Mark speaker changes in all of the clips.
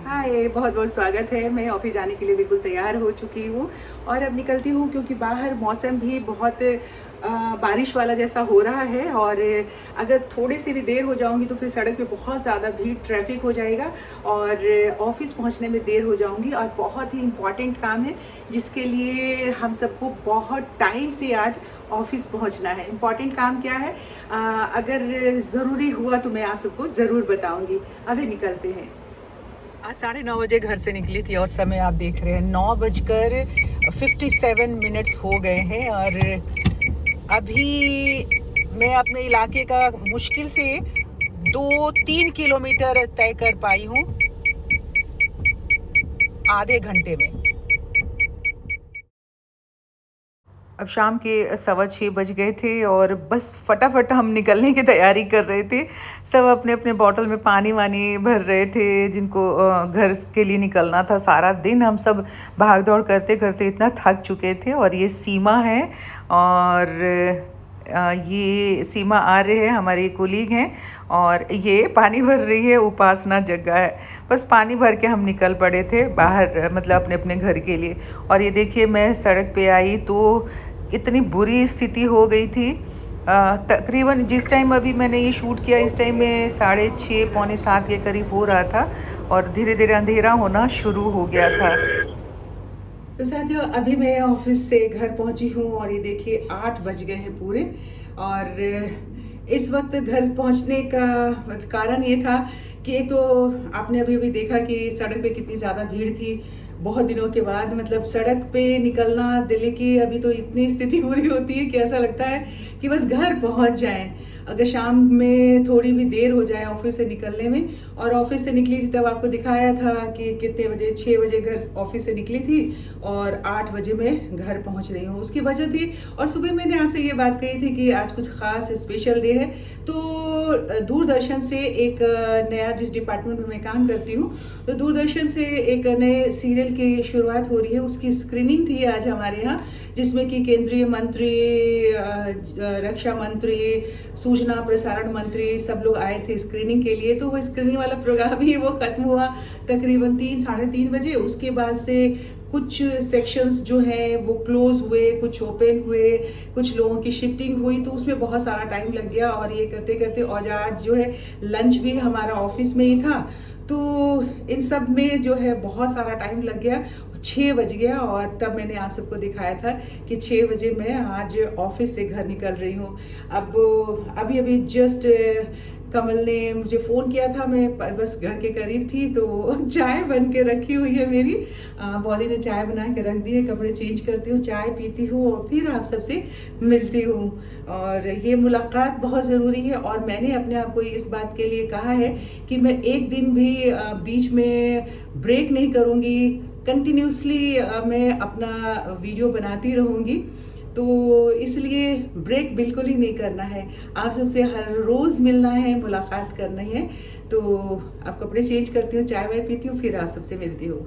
Speaker 1: हाय, बहुत बहुत स्वागत है। मैं ऑफिस जाने के लिए बिल्कुल तैयार हो चुकी हूँ और अब निकलती हूँ क्योंकि बाहर मौसम भी बहुत बारिश वाला जैसा हो रहा है और अगर थोड़ी सी भी देर हो जाऊँगी तो फिर सड़क पे बहुत ज़्यादा भीड़ ट्रैफिक हो जाएगा और ऑफिस पहुँचने में देर हो जाऊँगी और बहुत ही इम्पॉर्टेंट काम है जिसके लिए हम सबको बहुत टाइम से आज ऑफिस पहुँचना है। इम्पॉर्टेंट काम क्या है? अगर ज़रूरी हुआ तो मैं आप सबको ज़रूर बताऊँगी। अभी निकलते हैं। आज 9:30 बजे घर से निकली थी और समय आप देख रहे हैं 9:57 हो गए हैं और अभी मैं अपने इलाके का मुश्किल से 2-3 किलोमीटर तय कर पाई हूँ आधे घंटे में। अब शाम के 6:15 बज गए थे और बस फटाफट हम निकलने की तैयारी कर रहे थे। सब अपने अपने बॉटल में पानी वानी भर रहे थे जिनको घर के लिए निकलना था। सारा दिन हम सब भाग दौड़ करते करते इतना थक चुके थे। और ये सीमा है और ये सीमा आर्य है, हमारी कोलीग हैं और ये पानी भर रही है, उपासना जग्गा है। बस पानी भर के हम निकल पड़े थे बाहर, मतलब अपने अपने घर के लिए। और ये देखिए मैं सड़क पे आई तो इतनी बुरी स्थिति हो गई थी। तकरीबन जिस टाइम अभी मैंने ये शूट किया इस टाइम में 6:30 पौने 7 के करीब हो रहा था और धीरे धीरे अंधेरा होना शुरू हो गया था। तो साथियों, अभी मैं ऑफिस से घर पहुंची हूँ और ये देखिए 8 बज गए हैं पूरे। और इस वक्त घर पहुंचने का कारण ये था कि एक तो आपने अभी अभी देखा कि सड़क पे कितनी ज़्यादा भीड़ थी। बहुत दिनों के बाद मतलब सड़क पे निकलना दिल्ली की अभी तो इतनी स्थिति बुरी होती है कि ऐसा लगता है कि बस घर पहुंच जाएं। अगर शाम में थोड़ी भी देर हो जाए ऑफिस से निकलने में, और ऑफिस से निकली थी तब आपको दिखाया था कि कितने बजे, 6 बजे घर ऑफिस से निकली थी और 8 बजे मैं घर पहुंच रही हूँ। उसकी वजह थी, और सुबह मैंने आपसे ये बात कही थी कि आज कुछ खास स्पेशल डे है। तो दूरदर्शन से एक नया, जिस डिपार्टमेंट में मैं काम करती हूँ, तो दूरदर्शन से एक नए सीरियल की शुरुआत हो रही है। उसकी स्क्रीनिंग थी आज हमारे यहाँ, जिसमें कि केंद्रीय मंत्री, रक्षा मंत्री, सूचना प्रसारण मंत्री सब लोग आए थे स्क्रीनिंग के लिए। तो वो स्क्रीनिंग वाला प्रोग्राम ही वो खत्म हुआ तकरीबन 3-3:30 बजे। उसके बाद से कुछ सेक्शंस जो हैं वो क्लोज हुए, कुछ ओपन हुए, कुछ लोगों की शिफ्टिंग हुई, तो उसमें बहुत सारा टाइम लग गया। और ये करते करते, और आज जो है लंच भी हमारा ऑफिस में ही था, तो इन सब में जो है बहुत सारा टाइम लग गया। 6 बज गया और तब मैंने आप सबको दिखाया था कि 6 बजे मैं आज ऑफिस से घर निकल रही हूँ। अब अभी अभी जस्ट कमल ने मुझे फ़ोन किया था, मैं बस घर के करीब थी तो चाय बन के रखी हुई है मेरी। बॉडी ने चाय बना के रख दी है, कपड़े चेंज करती हूँ, चाय पीती हूँ और फिर आप सबसे मिलती हूँ। और ये मुलाकात बहुत ज़रूरी है और मैंने अपने आप को इस बात के लिए कहा है कि मैं एक दिन भी बीच में ब्रेक नहीं करूँगी। कंटिन्यूसली मैं अपना वीडियो बनाती रहूँगी, तो इसलिए ब्रेक बिल्कुल ही नहीं करना है। आप सबसे हर रोज़ मिलना है, मुलाकात करनी है। तो अब कपड़े चेंज करती हूँ, चाय वाय पीती हूँ, फिर आप सबसे मिलती हूँ।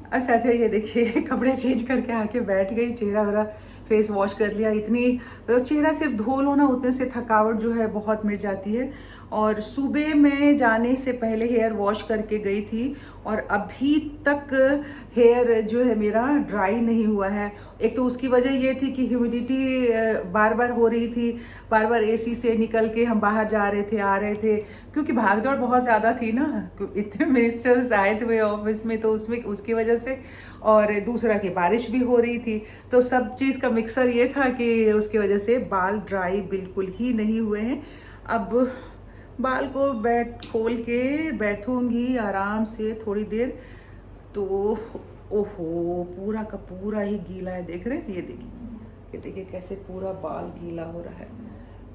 Speaker 1: अब साथियों ये देखिए कपड़े चेंज करके आके बैठ गई, चेहरा वगैरह फेस वॉश कर लिया। इतनी तो चेहरा सिर्फ धो लो ना, उतने से थकावट जो है बहुत मिट जाती है। और सुबह मैं जाने से पहले हेयर वॉश करके गई थी और अभी तक हेयर जो है मेरा ड्राई नहीं हुआ है। एक तो उसकी वजह ये थी कि ह्यूमिडिटी बार बार हो रही थी, बार बार एसी से निकल के हम बाहर जा रहे थे, आ रहे थे, क्योंकि भागदौड़ बहुत ज़्यादा थी ना, इतने मिनिस्टर्स आए थे ऑफिस में, तो उसमें उसकी वजह से। और दूसरा कि बारिश भी हो रही थी, तो सब चीज़ का मिक्सर ये था कि उसकी वजह से बाल ड्राई बिल्कुल ही नहीं हुए हैं। अब बाल को खोल के बैठूंगी आराम से थोड़ी देर, तो ओहो पूरा का पूरा ही गीला है। देख रहे हैं, ये देखिए कैसे पूरा बाल गीला हो रहा है।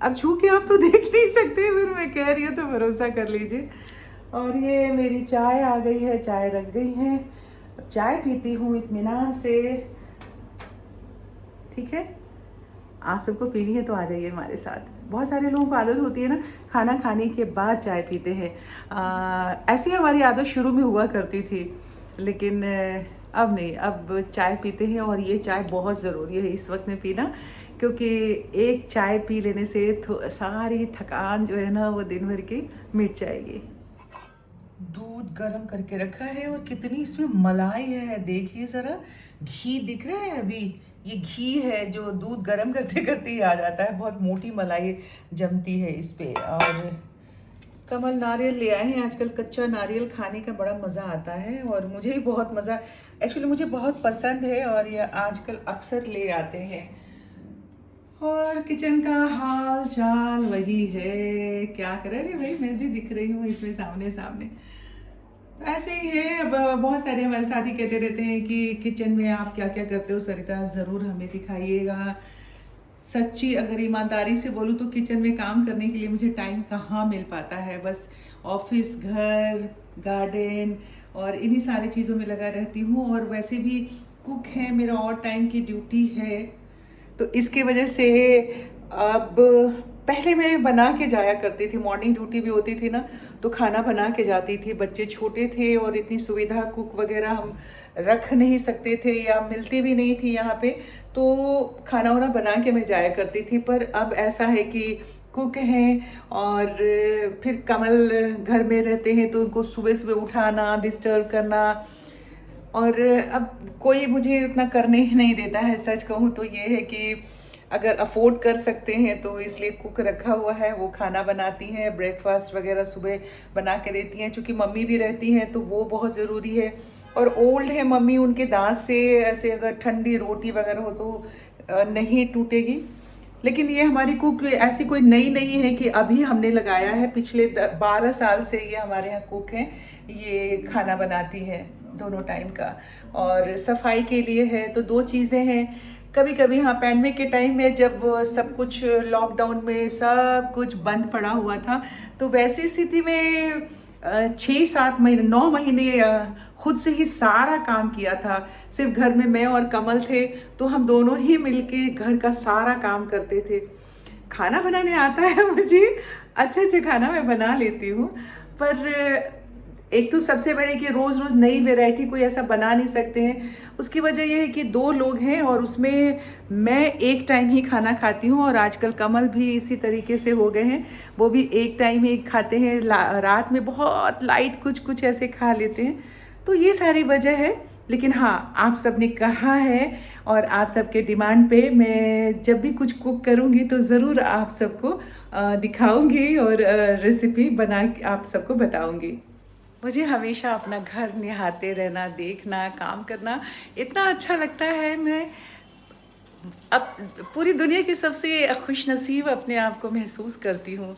Speaker 1: अब छू के आप तो देख नहीं सकते, फिर मैं कह रही हूँ तो भरोसा कर लीजिए। और ये मेरी चाय आ गई है, चाय रख गई है, चाय पीती हूँ इत्मीनान से। ठीक है, आप सबको पीनी है तो आ जाइए हमारे साथ। बहुत सारे लोगों को आदत होती है ना, खाना खाने के बाद चाय पीते हैं। ऐसी हमारी आदत शुरू में हुआ करती थी, लेकिन अब नहीं, अब चाय पीते हैं। और ये चाय बहुत ज़रूरी है इस वक्त में पीना, क्योंकि एक चाय पी लेने से सारी थकान जो है ना वो दिन भर की मिट जाएगी। दूध गरम करके रखा है और कितनी इसमें मलाई है, देखिए ज़रा। घी दिख रहा है अभी, ये घी है जो दूध गरम करते करते ही आ जाता है। बहुत मोटी मलाई जमती है इस पे। और कमल नारियल ले आए हैं। आजकल कच्चा नारियल खाने का बड़ा मज़ा आता है और मुझे ही बहुत मज़ा, एक्चुअली मुझे बहुत पसंद है और ये आजकल अक्सर ले आते हैं। और किचन का हाल चाल वही है, क्या करे रे भाई, मैं भी दिख रही हूँ इसमें सामने सामने। ऐसे ही है। अब बहुत सारे हमारे साथी कहते रहते हैं कि किचन में आप क्या क्या करते हो सरिता, ज़रूर हमें दिखाइएगा। सच्ची अगर ईमानदारी से बोलूँ तो किचन में काम करने के लिए मुझे टाइम कहाँ मिल पाता है। बस ऑफिस, घर, गार्डन और इन्हीं सारी चीज़ों में लगा रहती हूँ। और वैसे भी कुक है, मेरा और टाइम की ड्यूटी है, तो इसकी वजह से अब पहले मैं बना के जाया करती थी, मॉर्निंग ड्यूटी भी होती थी ना, तो खाना बना के जाती थी। बच्चे छोटे थे और इतनी सुविधा कुक वगैरह हम रख नहीं सकते थे या मिलती भी नहीं थी यहाँ पे, तो खाना वाना बना के मैं जाया करती थी। पर अब ऐसा है कि कुक हैं और फिर कमल घर में रहते हैं, तो उनको सुबह सुबह उठाना, डिस्टर्ब करना, और अब कोई मुझे उतना करने ही नहीं देता है। सच कहूँ तो ये है कि अगर अफोर्ड कर सकते हैं तो इसलिए कुक रखा हुआ है, वो खाना बनाती हैं, ब्रेकफास्ट वगैरह सुबह बना के देती हैं। चूँकि मम्मी भी रहती हैं तो वो बहुत ज़रूरी है। और ओल्ड है मम्मी, उनके दांत से ऐसे अगर ठंडी रोटी वगैरह हो तो नहीं टूटेगी। लेकिन ये हमारी कुक ऐसी कोई नई नहीं है कि अभी हमने लगाया है, पिछले 12 साल से ये हमारे यहाँ कुक हैं। ये खाना बनाती है दोनों टाइम का। और सफाई के लिए है तो दो चीज़ें हैं। कभी कभी हाँ, पैंडेमिक के टाइम में जब सब कुछ लॉकडाउन में सब कुछ बंद पड़ा हुआ था, तो वैसी स्थिति में 6-7 महीने 9 महीने खुद से ही सारा काम किया था। सिर्फ घर में मैं और कमल थे, तो हम दोनों ही मिलके घर का सारा काम करते थे। खाना बनाने आता है मुझे, अच्छे अच्छे खाना मैं बना लेती हूँ। पर एक तो सबसे बड़े कि रोज़ रोज़ नई वैरायटी कोई ऐसा बना नहीं सकते हैं। उसकी वजह ये है कि 2 लोग हैं और उसमें मैं एक टाइम ही खाना खाती हूँ, और आजकल कमल भी इसी तरीके से हो गए हैं, वो भी एक टाइम ही खाते हैं। रात में बहुत लाइट कुछ कुछ ऐसे खा लेते हैं। तो ये सारी वजह है। लेकिन हाँ, आप सब ने कहा है और आप सबके डिमांड पे मैं जब भी कुछ कुक करूँगी तो ज़रूर आप सबको दिखाऊँगी और रेसिपी बना के आप सबको बताऊँगी। मुझे हमेशा अपना घर निहारते रहना, देखना, काम करना इतना अच्छा लगता है। मैं अब पूरी दुनिया की सबसे खुशनसीब अपने आप को महसूस करती हूँ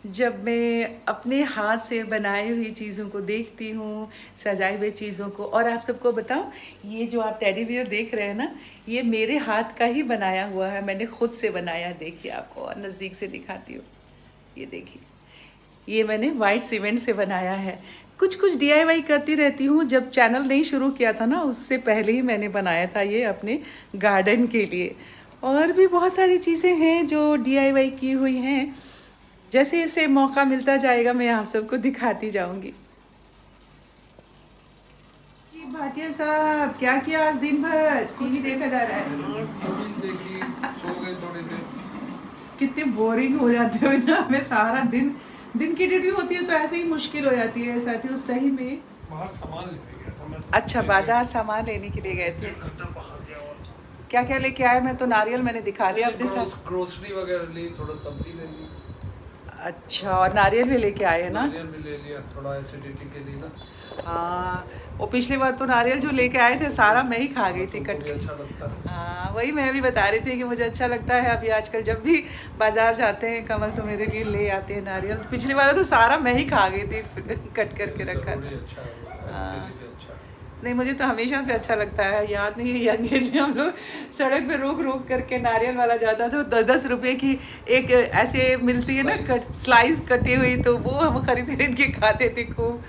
Speaker 1: जब मैं अपने हाथ से बनाई हुई चीज़ों को देखती हूँ, सजाए हुए चीज़ों को। और आप सबको बताऊँ, ये जो आप टेडी बियर देख रहे हैं ना, ये मेरे हाथ का ही बनाया हुआ है, मैंने खुद से बनाया। देखिए, आपको और नज़दीक से दिखाती हूँ, ये देखिए, ये मैंने वाइट सीमेंट से बनाया है। कुछ कुछ डीआईवाई करती रहती हूँ। जब चैनल नहीं शुरू किया था ना, उससे पहले ही मैंने बनाया था ये अपने गार्डन के लिए। और भी बहुत सारी चीज़ें हैं जो डीआईवाई की हुई हैं। जैसे जैसे मौका मिलता जाएगा मैं आप सबको दिखाती जाऊंगी। जी भाटिया साहब, क्या किया आज दिन भर? टीवी देखा जा रहा है?
Speaker 2: देखी, सो गए थोड़ी देर।
Speaker 1: कितने बोरिंग हो जाते हो ना, हमें सारा दिन दिन की ड्यूटी होती है तो ऐसे ही मुश्किल हो जाती है साथियों, सही में।
Speaker 2: बाहर सामान लेने गया था मैं।
Speaker 1: अच्छा, बाजार सामान लेने के लिए गए थे?
Speaker 2: बाहर गया और
Speaker 1: क्या क्या लेके आए? मैं तो नारियल मैंने दिखा दिया अपने साथ।
Speaker 2: ग्रोसरी वगैरह ली, थोड़ा सब्जी ले ली।
Speaker 1: अच्छा, और नारियल भी लेके आए हैं ना?
Speaker 2: नारियल भी ले लिया, थोड़ा एसिडिटी के लिए ना।
Speaker 1: हाँ, वो पिछली बार तो नारियल जो लेके आए थे सारा मैं ही खा गई थी कट
Speaker 2: मुझे
Speaker 1: के।
Speaker 2: अच्छा लगता है।
Speaker 1: हाँ, वही मैं भी बता रही थी कि मुझे अच्छा लगता है। अभी आजकल जब भी बाजार जाते हैं, कमल तो मेरे लिए ले आते हैं नारियल। पिछली बार तो सारा मैं ही खा गई थी, कट करके रखा था।
Speaker 2: अच्छा है, हेल्थ के लिए भी अच्छा है।
Speaker 1: नहीं, मुझे तो हमेशा से अच्छा लगता है। याद नहीं है यंग एज में हम लोग सड़क पे रोक रोक करके नारियल वाला जाता था, 10-10 रुपए की एक ऐसे मिलती है ना स्लाइस कटी हुई, तो वो हम खरीद खरीद के खाते थे खूब।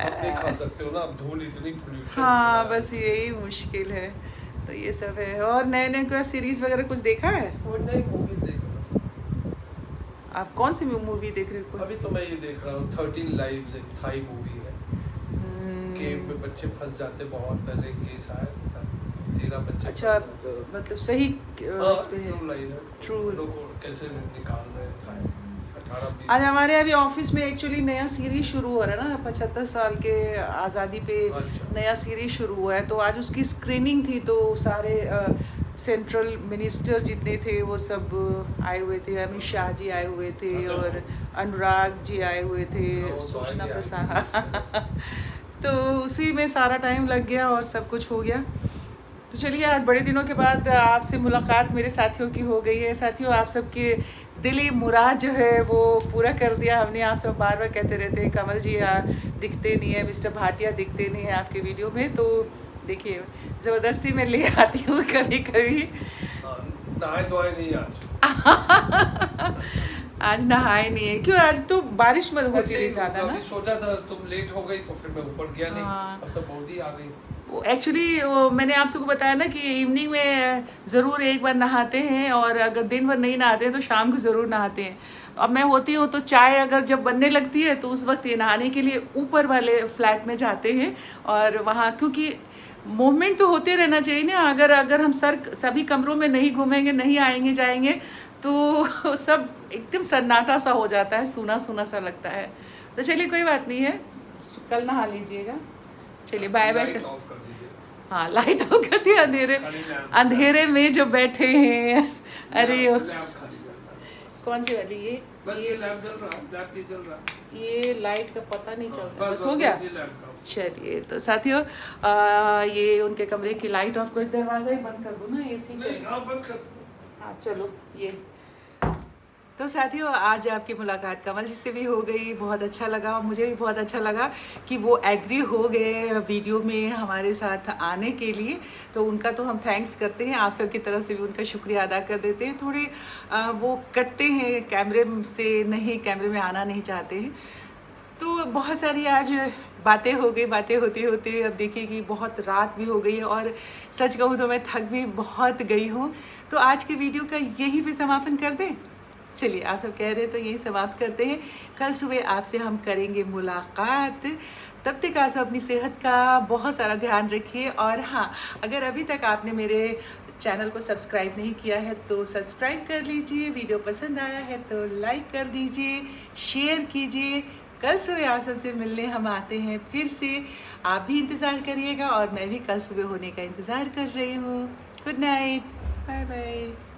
Speaker 2: आप नहीं खा सकते हो ना, अब धूल इतनी पोल्यूशन।
Speaker 1: हाँ, बस यही मुश्किल है। तो ये सब है। और नए नए कोई सीरीज वगैरह कुछ देखा है?
Speaker 2: वो नई मूवीज देख रहा था।
Speaker 1: आप कौन सी मूवी देख रहे हो?
Speaker 2: अभी तो मैं ये देख रहा हूँ 13 लाइव्स, एक थाई मूवी है। केव में बच्चे फंस जाते, बहुत पहले केस आया था, 13 बच्चे
Speaker 1: अच्छा,
Speaker 2: पढ़ते हैं।
Speaker 1: मतलब सही
Speaker 2: हाँ,
Speaker 1: इस पे है।
Speaker 2: ट्रू लाइफ है।
Speaker 1: True.
Speaker 2: लोग को कैसे निकाल रहे हैं 18-20।
Speaker 1: आज हमारे अभी ऑफिस में एक्चुअली नया सीरीज शुरू हो रहा है ना, 75 साल के आज़ादी पे
Speaker 2: अच्छा।
Speaker 1: नया सीरीज शुरू हुआ है, तो आज उसकी स्क्रीनिंग थी, तो सारे सेंट्रल मिनिस्टर जितने थे वो सब आए हुए थे। अमित शाह जी आए हुए थे
Speaker 2: अच्छा।
Speaker 1: और अनुराग जी आए हुए थे,
Speaker 2: हाँ, वो तो
Speaker 1: सूचना
Speaker 2: आएंगे,
Speaker 1: प्रसारण तो उसी में सारा टाइम लग गया और सब कुछ हो गया। तो चलिए, आज बड़े दिनों के बाद आपसे मुलाकात मेरे साथियों की हो गई है। साथियों, आप सबके दिली मुराद जो है वो पूरा कर दिया हमने। आप सब बार बार कहते रहते हैं कमल जी दिखते नहीं है, मिस्टर भाटिया दिखते नहीं है आपके वीडियो में, तो देखिए ज़बरदस्ती मैं ले आती हूँ कभी कभी।
Speaker 2: हाँ, नहाए धोए नहीं आज।
Speaker 1: आज नहाए नहीं है, क्यों? आज तो बारिश मत होती
Speaker 2: ऐसे
Speaker 1: रही
Speaker 2: ही
Speaker 1: ज़्यादा ना।
Speaker 2: अभी सोचा था तुम लेट हो गई तो फिर मैं ऊपर गया नहीं।
Speaker 1: हाँ।
Speaker 2: अब तो बहुत ही आ गई।
Speaker 1: एक्चुअली मैंने आप सबको बताया ना कि इवनिंग में ज़रूर एक बार नहाते हैं, और अगर दिन भर नहीं नहाते हैं तो शाम को ज़रूर नहाते हैं। अब मैं होती हूँ तो चाय अगर जब बनने लगती है तो उस वक्त ये नहाने के लिए ऊपर वाले फ्लैट में जाते हैं, और वहाँ क्योंकि मूवमेंट तो होते रहना चाहिए ना। अगर अगर हम सभी कमरों में नहीं घूमेंगे, नहीं आएंगे जाएंगे, तो सब एकदम सन्नाटा सा हो जाता है, सूना सूना सा लगता है। तो चलिए, कोई बात नहीं है, कल नहा लीजिएगा। चलिए, बाय बाय।
Speaker 2: लाइट ऑफ कर दीजिए।
Speaker 1: हाँ, लाइट ऑफ कर दिया। अंधेरे
Speaker 2: खाली लैंप।
Speaker 1: अंधेरे में जो बैठे हैं, अरे
Speaker 2: लैंप खाली जल रहा है।
Speaker 1: कौन सी वाली? ये
Speaker 2: बस ये लैंप जल रहा है, लैंप नहीं जल रहा।
Speaker 1: ये लाइट का पता नहीं
Speaker 2: हाँ,
Speaker 1: चलता, बस हो गया।
Speaker 2: ये लैंप का।
Speaker 1: चलिए, तो साथियों ये उनके कमरे की लाइट ऑफ कर, दरवाजा ही बंद कर दूँ ना, एसी
Speaker 2: नहीं,
Speaker 1: चल।
Speaker 2: हाँ, बंद कर।
Speaker 1: हाँ, चलो ये। तो साथियों, आज आपकी मुलाकात कमल जी से भी हो गई, बहुत अच्छा लगा। मुझे भी बहुत अच्छा लगा कि वो एग्री हो गए वीडियो में हमारे साथ आने के लिए, तो उनका तो हम थैंक्स करते हैं। आप सबकी तरफ से भी उनका शुक्रिया अदा कर देते हैं। थोड़े वो कटते हैं, कैमरे से नहीं, कैमरे में आना नहीं चाहते हैं। तो बहुत सारी आज बातें हो गई। बातें होते होते अब देखिए कि बहुत रात भी हो गई है, और सच कहूँ तो मैं थक भी बहुत गई हूँ। तो आज के वीडियो का यही पे समापन कर दें। चलिए, आप सब कह रहे हैं तो यही समाप्त करते हैं। कल सुबह आपसे हम करेंगे मुलाकात। तब तक आप सब अपनी सेहत का बहुत सारा ध्यान रखिए। और हाँ, अगर अभी तक आपने मेरे चैनल को सब्सक्राइब नहीं किया है तो सब्सक्राइब कर लीजिए। वीडियो पसंद आया है तो लाइक कर दीजिए, शेयर कीजिए। कल सुबह आप सबसे मिलने हम आते हैं फिर से। आप भी इंतज़ार करिएगा, और मैं भी कल सुबह होने का इंतज़ार कर रही हूँ। Good night, bye bye.